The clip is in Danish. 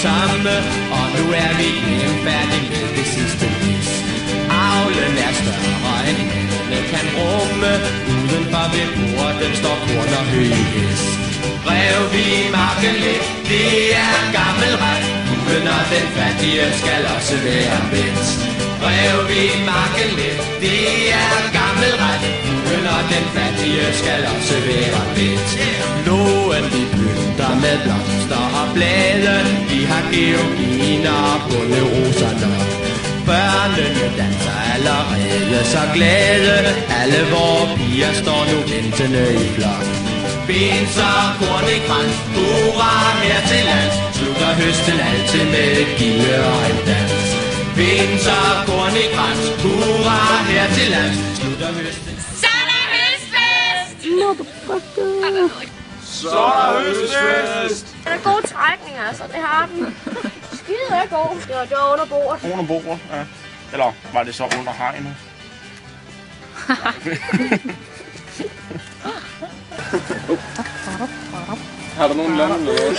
samme, og nu er vi igen færdige med det sidste læs. Avlen er større end hende kan rumme, udenfor ved porten står korn og høges. Rev vi marken lidt, det er gammel ret, uden og den fattige skal også være vendt. Rev vi marken lidt, det er gammel ret, uden og den fattige skal også være vendt. Låen vi pynter med blomster og blade, vi har georginer og bunderoser nok. Børnene danser allerede så glade, alle vore piger står nu ventende i flok. Beans og korn i krans, hurra her til lands, slutter høsten altid med et gilde og en dans. Beans og korn i krans, hurra her til lands, slutter høsten. Så er der høstfest! Så er der høstfest! Den er god trækning, altså. Det har den. Skide er god. Det var under bordet. Under bordet, ja. Eller var det så under hegnet? Har der nogen landet noget?